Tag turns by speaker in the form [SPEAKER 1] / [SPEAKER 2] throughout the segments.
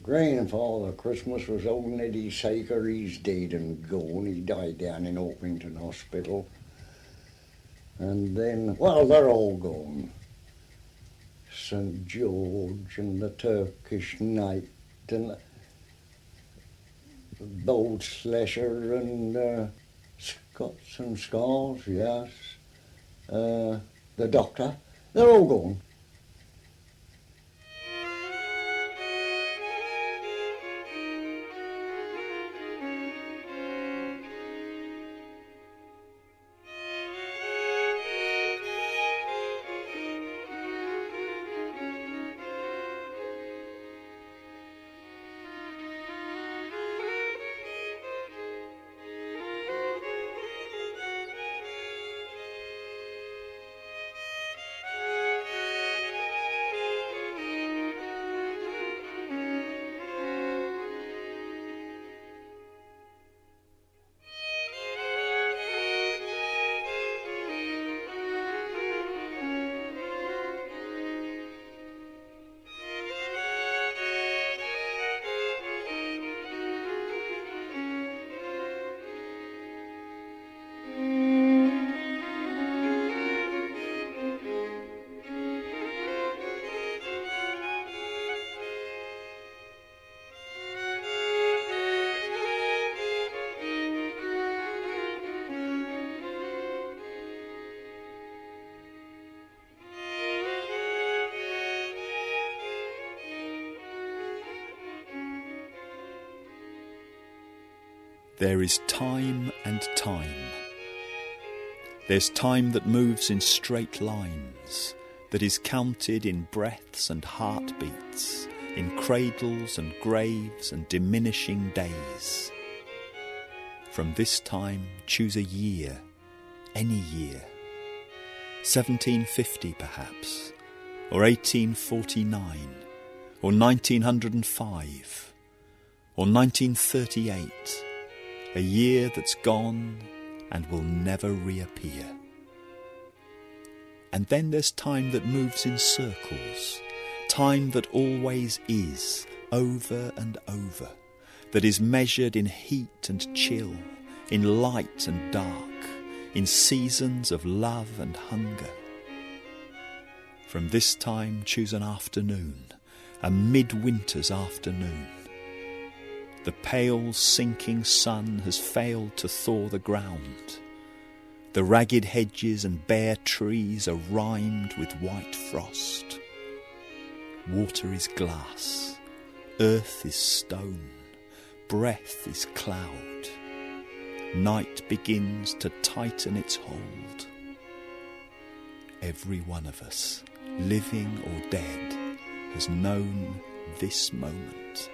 [SPEAKER 1] Grandfather Christmas was old Neddy Saker. He's dead and gone. He died down in Orpington Hospital. And then, well, they're all gone. St George and the Turkish Knight and Bold Slasher and Scots and Scars, yes. The Doctor, they're all gone.
[SPEAKER 2] There is time and time. There's time that moves in straight lines, that is counted in breaths and heartbeats, in cradles and graves and diminishing days. From this time choose a year, any year. 1750 perhaps, or 1849, or 1905, or 1938, a year that's gone and will never reappear. And then there's time that moves in circles, time that always is, over and over, that is measured in heat and chill, in light and dark, in seasons of love and hunger. From this time choose an afternoon, a midwinter's afternoon. The pale sinking sun has failed to thaw the ground. The ragged hedges and bare trees are rimed with white frost. Water is glass, earth is stone, breath is cloud. Night begins to tighten its hold. Every one of us, living or dead, has known this moment.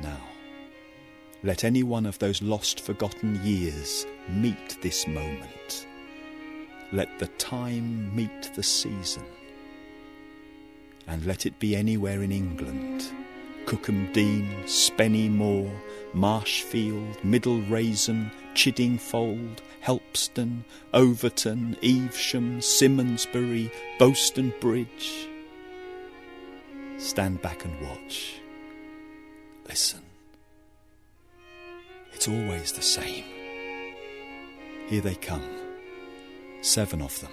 [SPEAKER 2] Now, let any one of those lost, forgotten years meet this moment. Let the time meet the season. And let it be anywhere in England, Cookham Dean, Spenny Moor, Marshfield, Middle Raisin, Chiddingfold, Helpston, Overton, Evesham, Simmonsbury, Bowston Bridge. Stand back and watch. Listen. It's always the same. Here they come, 7 of them,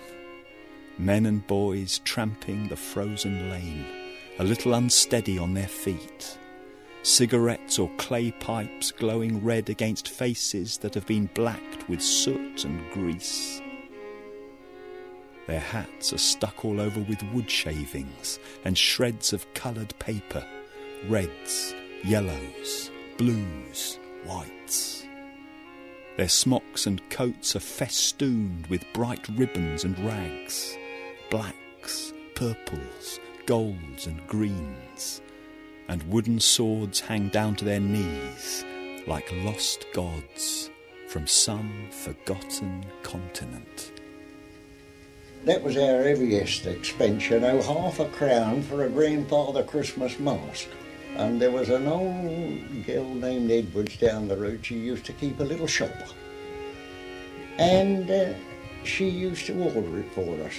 [SPEAKER 2] men and boys tramping the frozen lane, a little unsteady on their feet, cigarettes or clay pipes glowing red against faces that have been blacked with soot and grease. Their hats are stuck all over with wood shavings and shreds of coloured paper, reds, yellows, blues, whites. Their smocks and coats are festooned with bright ribbons and rags, blacks, purples, golds and greens, and wooden swords hang down to their knees like lost gods from some forgotten continent.
[SPEAKER 1] That was our heaviest expense, you know, £0.50 for a grandfather Christmas mask. And there was an old girl named Edwards down the road. She used to keep a little shop. And she used to order it for us.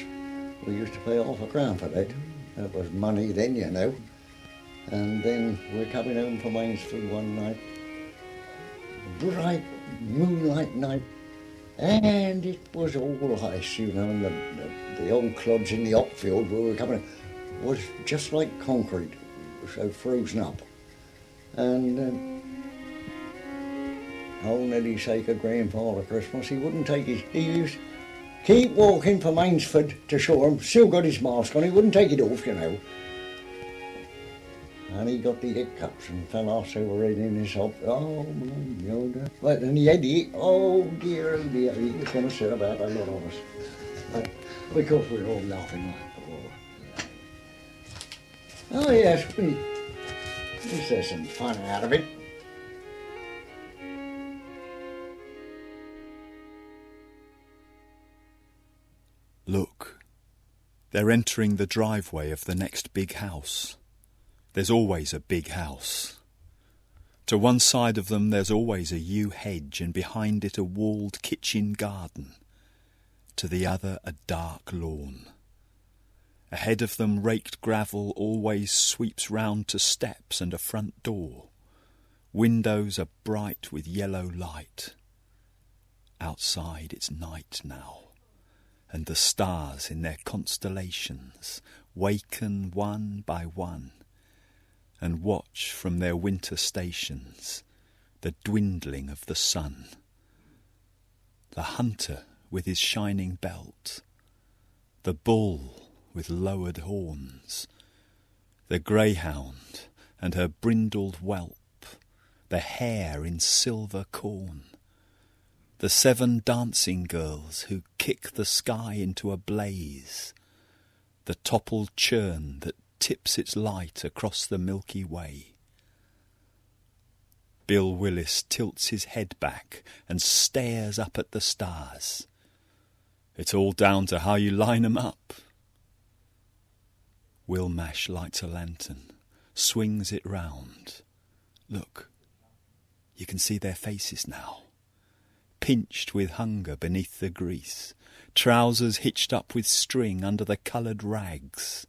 [SPEAKER 1] We used to pay £0.50 for that. That was money then, you know. And then we're coming home from Ainsford one night, bright moonlight night, and it was all ice, you know, and the old clods in the hopfield where we were coming was just like concrete, so frozen up. And old Neddy Saker, grandfather Christmas, he wouldn't take he used to keep walking from Ainsford to Shoreham, still got his mask on, he wouldn't take it off, you know. And he got the hiccups and fell off over in his hop. Oh my God. But and he had oh dear, he was going to sit about a lot of us. But because we were all laughing like oh yes, there's some fun out of it.
[SPEAKER 2] Look, they're entering the driveway of the next big house. There's always a big house. To one side of them there's always a yew hedge, and behind it a walled kitchen garden. To the other a dark lawn. Ahead of them raked gravel always sweeps round to steps and a front door. Windows are bright with yellow light. Outside it's night now, and the stars in their constellations waken one by one, and watch from their winter stations the dwindling of the sun. The hunter with his shining belt, the bull with lowered horns, the greyhound and her brindled whelp, the hare in silver corn, the 7 dancing girls who kick the sky into a blaze, the toppled churn that tips its light across the Milky Way. Bill Willis tilts his head back and stares up at the stars. It's all down to how you line 'em up. Will Mash lights a lantern, swings it round. Look, you can see their faces now, pinched with hunger beneath the grease, trousers hitched up with string under the coloured rags,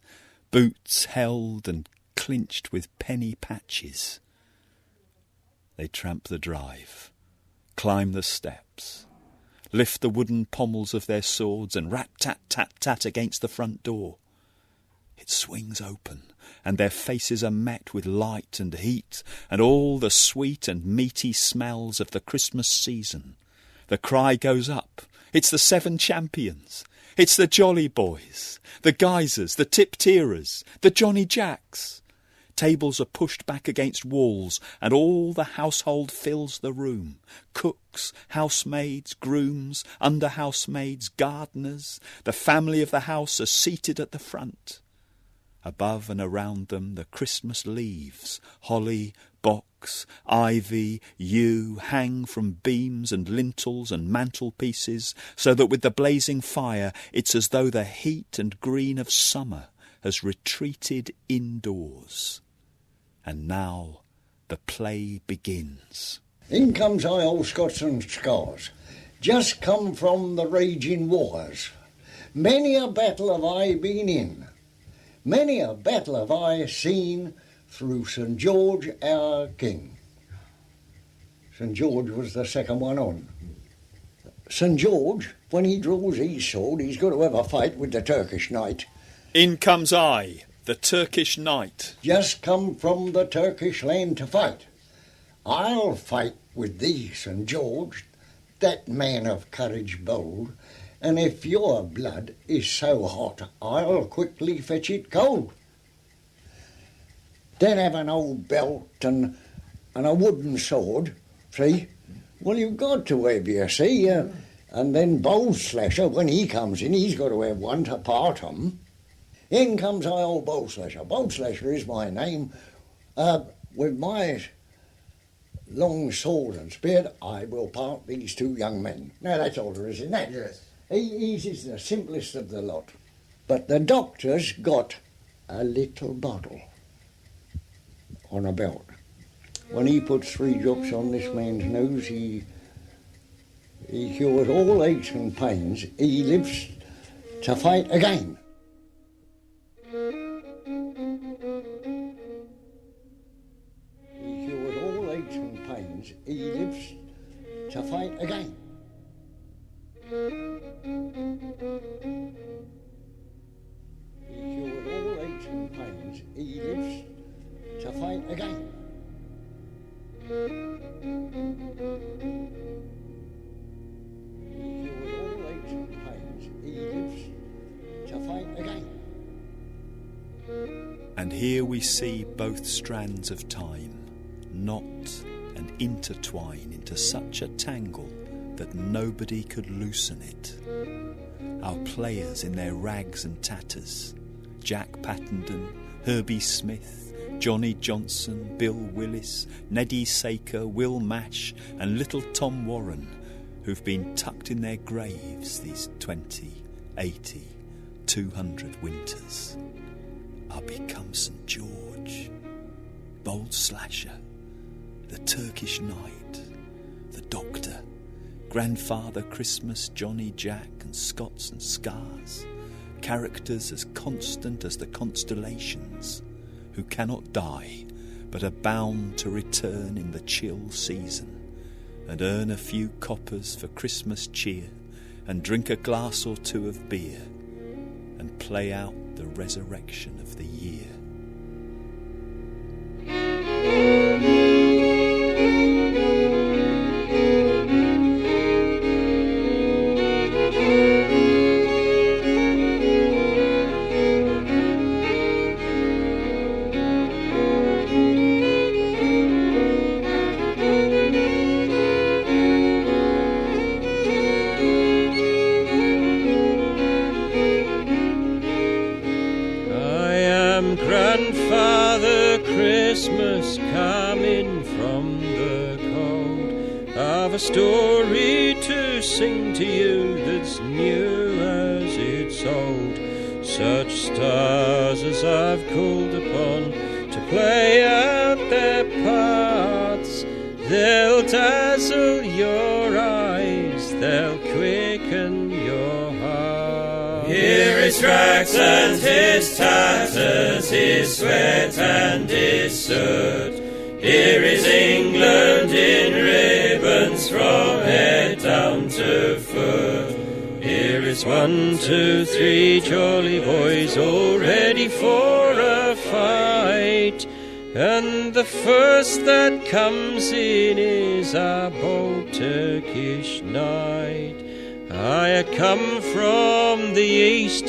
[SPEAKER 2] boots held and clinched with penny patches. They tramp the drive, climb the steps, lift the wooden pommels of their swords and rat-tat-tat-tat against the front door. It swings open, and their faces are met with light and heat and all the sweet and meaty smells of the Christmas season. The cry goes up. It's the 7 champions. It's the Jolly Boys, the Geysers, the Tip-Tierers, the Johnny Jacks. Tables are pushed back against walls, and all the household fills the room. Cooks, housemaids, grooms, under-housemaids, gardeners. The family of the house are seated at the front. Above and around them the Christmas leaves, holly, box, ivy, yew, hang from beams and lintels and mantelpieces, so that with the blazing fire it's as though the heat and green of summer has retreated indoors. And now the play begins.
[SPEAKER 1] In comes I, old Scots and Scars, just come from the raging wars. Many a battle have I been in, many a battle have I seen through St. George our King. St. George was the second one on. St. George, when he draws his sword, he's got to have a fight with the Turkish knight.
[SPEAKER 2] In comes I, the Turkish knight.
[SPEAKER 1] Just come from the Turkish land to fight. I'll fight with thee, St. George, that man of courage bold, and if your blood is so hot, I'll quickly fetch it cold. Then have an old belt and a wooden sword, see? Well, you've got to have, you see, and then Bow Slasher, when he comes in, he's got to have one to part 'em. In comes I, old Bow Slasher. Bow Slasher is my name. With my long sword and spear, I will part these 2 young men. Now, that's all there is in that.
[SPEAKER 3] Yes.
[SPEAKER 1] He's the simplest of the lot. But the doctor's got a little bottle on a belt. When he puts 3 drops on this man's nose, he cures all aches and pains. He lives to fight again. pains, he lives to fight again. He cured all aches and pains, he lives to fight again. He cured all aches and pains, he lives to fight again.
[SPEAKER 2] And here we see both strands of time knot and intertwine into such a tangle that nobody could loosen it. Our players in their rags and tatters, Jack Pattenden, Herbie Smith, Johnny Johnson, Bill Willis, Neddy Saker, Will Mash and little Tom Warren, who've been tucked in their graves these 20, 80, 200 winters, are become St. George, Bold Slasher, the Turkish Knight, the Doctor, Grandfather Christmas, Johnny Jack and Scots and Scars, characters as constant as the constellations, who cannot die but are bound to return in the chill season and earn a few coppers for Christmas cheer and drink a glass or two of beer and play out the resurrection of the year.
[SPEAKER 3] Grandfather Christmas coming from the cold, I've a story to sing to you that's new as it's old. Such stars as I've called upon to play out their parts, they'll dazzle your eyes, they'll quicken your heart. Here is rags and his tatters, his sweat and his soot. Here is England in ribbons from head down to foot. Here is 1, 2, 3 jolly boys all ready for a fight. And the first that comes in is our bold Turkish knight. I come from the east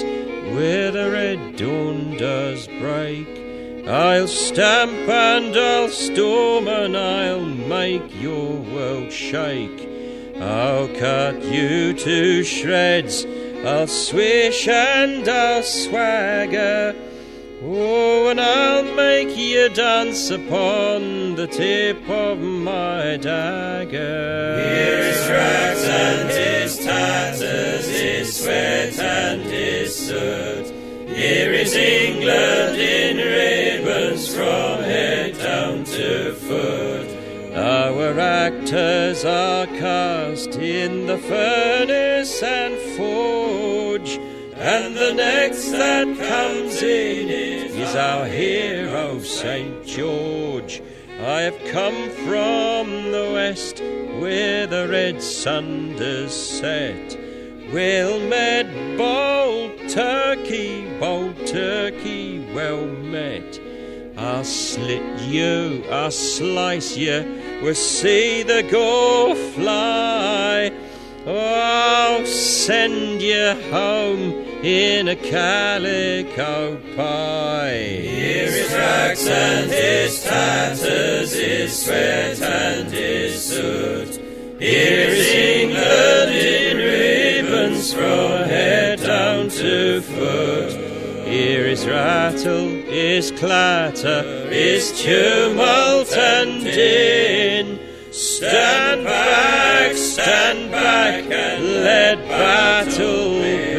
[SPEAKER 3] where the red dawn does break. I'll stamp and I'll storm and I'll make your world shake. I'll cut you to shreds, I'll swish and I'll swagger. Oh, and I'll make you dance upon the tip of my dagger. Here is rags and his tatters, his sweat and his soot. Here is England in ribbons from head down to foot. Our actors are cast in the furnace and forge, and the next that comes in is our hero St. George. I have come from the west where the red sun does set. Well met, bold turkey, well met. I'll slit you, I'll slice you, we'll see the gore fly. I'll send you home in a calico pie. Here is rags and his tatters, his sweat and his soot. Here is England in ribbons from head down to foot. Here is rattle, is clatter, is tumult and din. Stand back, and let battle begin.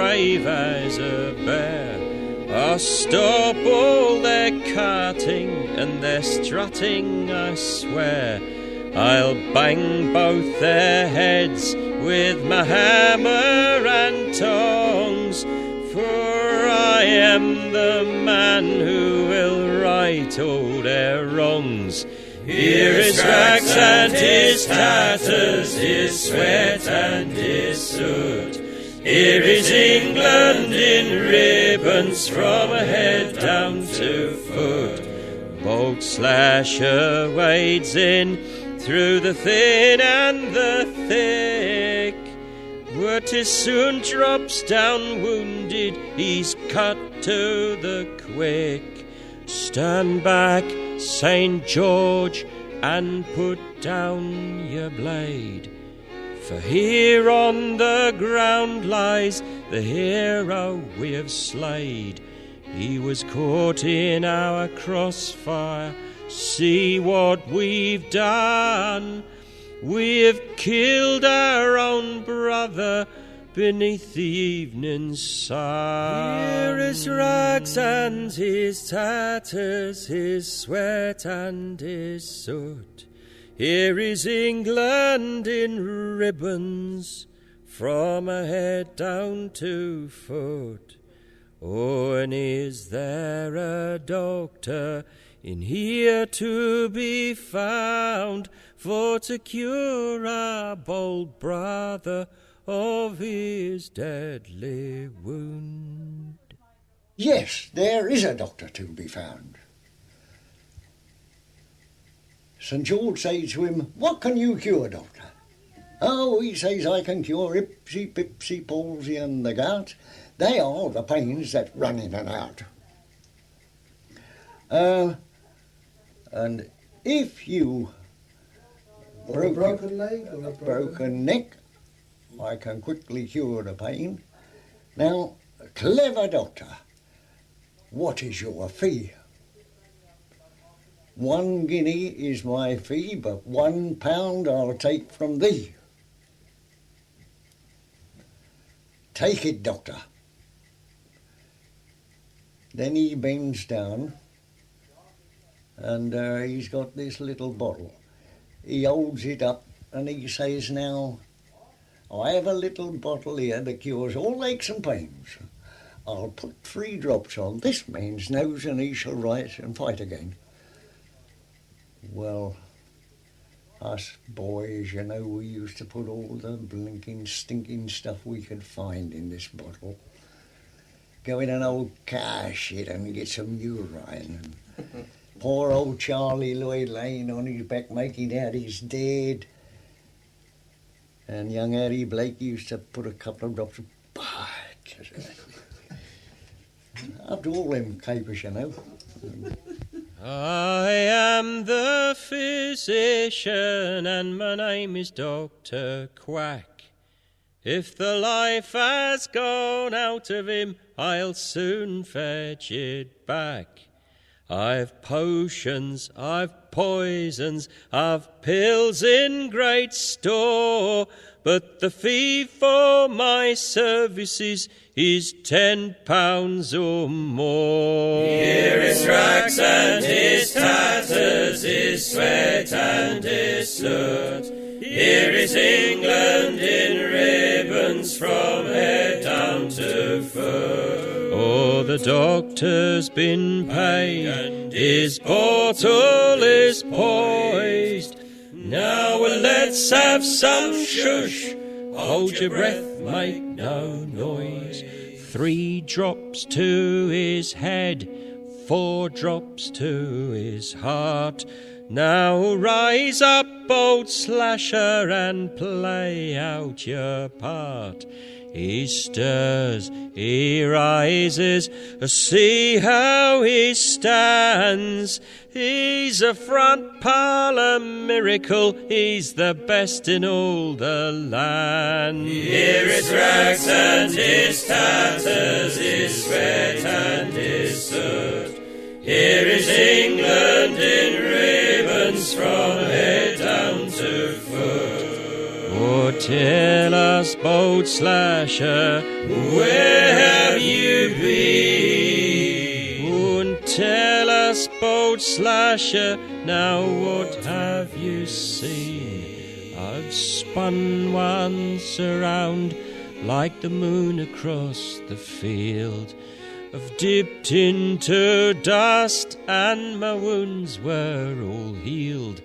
[SPEAKER 3] brave as a bear. I'll stop all their carting and their strutting, I swear. I'll bang both their heads with my hammer and tongs, for I am the man who will right all their wrongs. Here is rags and his tatters, his sweat and his soot. Here is England in ribbons from head down to foot. Bold Slasher wades in through the thin and the thick, but he soon drops down wounded, he's cut to the quick. Stand back, St. George, and put down your blade, for here on the ground lies the hero we have slayed. He was caught in our crossfire, see what we've done. We've killed our own brother beneath the evening sun. Here is rags and his tatters, his sweat and his soot. Here is England in ribbons from her head down to foot. Oh, and is there a doctor in here to be found for to cure our bold brother of his deadly wound?
[SPEAKER 1] Yes, there is a doctor to be found. St. George says to him, "What can you cure, doctor?" "Oh," he says, "I can cure ipsy, pipsy, palsy and the gout. They are the pains that run in and out. And if you
[SPEAKER 4] broke a broken leg or a
[SPEAKER 1] broken neck, I can quickly cure the pain. Now, clever doctor, what is your fee?" "1 guinea is my fee, but £1 I'll take from thee." "Take it, doctor." Then he bends down and he's got this little bottle. He holds it up and he says, "Now, I have a little bottle here that cures all aches and pains. I'll put 3 drops on this man's nose and he shall rise and fight again." Well, us boys, you know, we used to put all the blinking, stinking stuff we could find in this bottle. Go in an old car shed and get some urine. And poor old Charlie Lloyd laying on his back making out he's dead. And young Harry Blake used to put a couple of drops of after all them capers, you know.
[SPEAKER 3] I am the physician and my name is Dr. Quack. If the life has gone out of him, I'll soon fetch it back. I've potions, I've poisons, I've pills in great store, but the fee for my services is £10 or more.
[SPEAKER 5] Here is rags and his tatters, his sweat and his soot. Here is England in ribbons from head down to foot.
[SPEAKER 3] Oh, the doctor's been paid, his bottle is poised. Now let's have some shush, hold your breath, make no noise. 3 drops to his head, 4 drops to his heart. Now rise up, old Slasher, and play out your part. He stirs, he rises, see how he stands. He's a front parlour miracle, he's the best in all the land.
[SPEAKER 5] Here is rags and his tatters, his sweat and his soot. Here is England in ribbons from head down to foot.
[SPEAKER 3] Oh, Tell us, boat slasher, where have you been? Tell us, boat slasher, now what have you seen? I've spun once around like the moon across the field. I've dipped into dust and my wounds were all healed.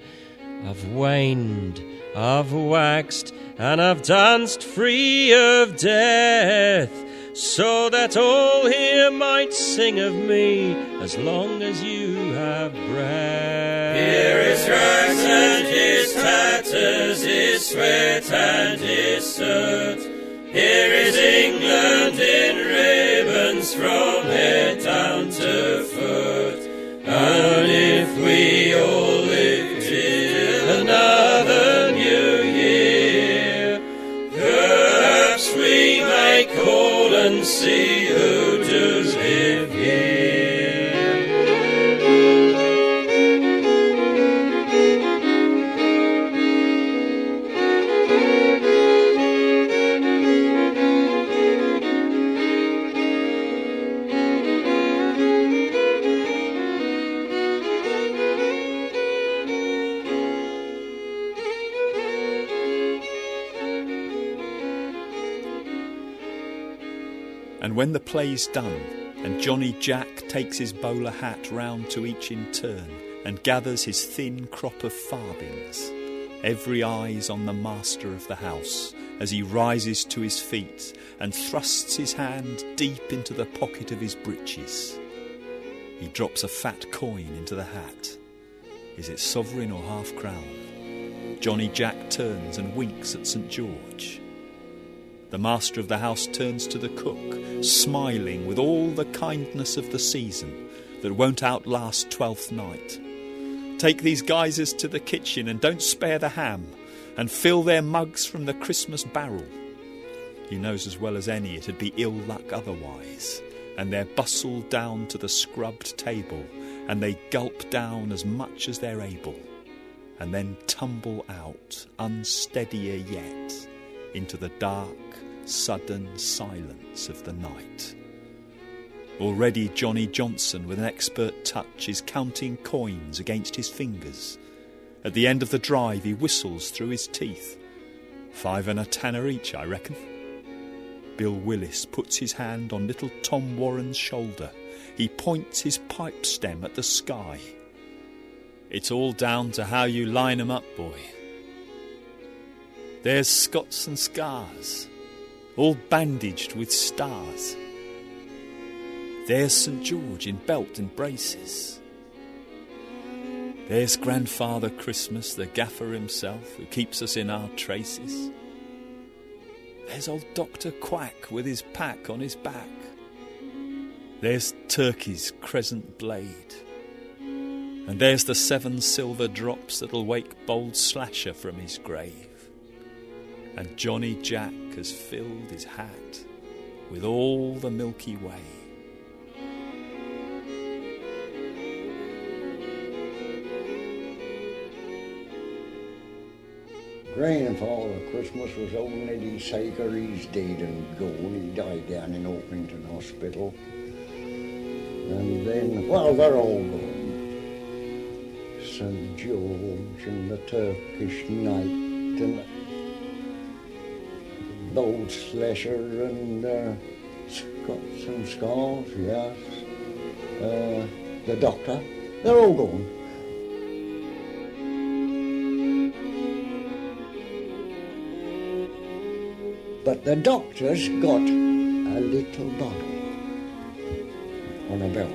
[SPEAKER 3] I've waned, I've waxed, and I've danced free of death, so that all here might sing of me as long as you have breath.
[SPEAKER 5] Here is rags and his tatters, his sweat and his soot. Here is England in ribbons from head down to foot. And if we all live till another new year, perhaps we may call and see who does live here.
[SPEAKER 2] And when the play's done, and Johnny Jack takes his bowler hat round to each in turn, and gathers his thin crop of farthings, every eye's on the master of the house as he rises to his feet and thrusts his hand deep into the pocket of his breeches. He drops a fat coin into the hat. Is it sovereign or half-crown? Johnny Jack turns and winks at St. George. The master of the house turns to the cook, smiling with all the kindness of the season that won't outlast Twelfth Night. Take these geysers to the kitchen and don't spare the ham, and fill their mugs from the Christmas barrel. He knows as well as any it'd be ill luck otherwise, and they're bustled down to the scrubbed table, and they gulp down as much as they're able, and then tumble out, unsteadier yet, into the dark, sudden silence of the night. Already Johnny Johnson, with an expert touch, is counting coins against his fingers. At the end of the drive he whistles through his teeth. 5 and a tanner each, I reckon. Bill Willis puts his hand on little Tom Warren's shoulder. He points his pipe stem at the sky. It's all down to how you line 'em up, boy. There's Scots and scars, all bandaged with stars. There's St. George in belt and braces. There's Grandfather Christmas, the gaffer himself, who keeps us in our traces. There's old Dr. Quack with his pack on his back. There's Turkey's crescent blade. And there's the 7 silver drops that'll wake bold Slasher from his grave. And Johnny Jack has filled his hat with all the Milky Way.
[SPEAKER 1] Grandfather Christmas was old Eddie Saker. He's dead and gone. He died down in Orpington Hospital. And then, well, they're all gone. St. George and the Turkish Knight and the old Slasher and Scots and Scars, yes. The Doctor, they're all gone. But the Doctor's got a little bottle on a belt.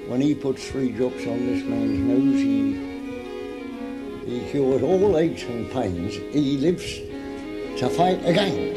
[SPEAKER 1] When he puts 3 drops on this man's nose, he cures all aches and pains. He lives to fight again.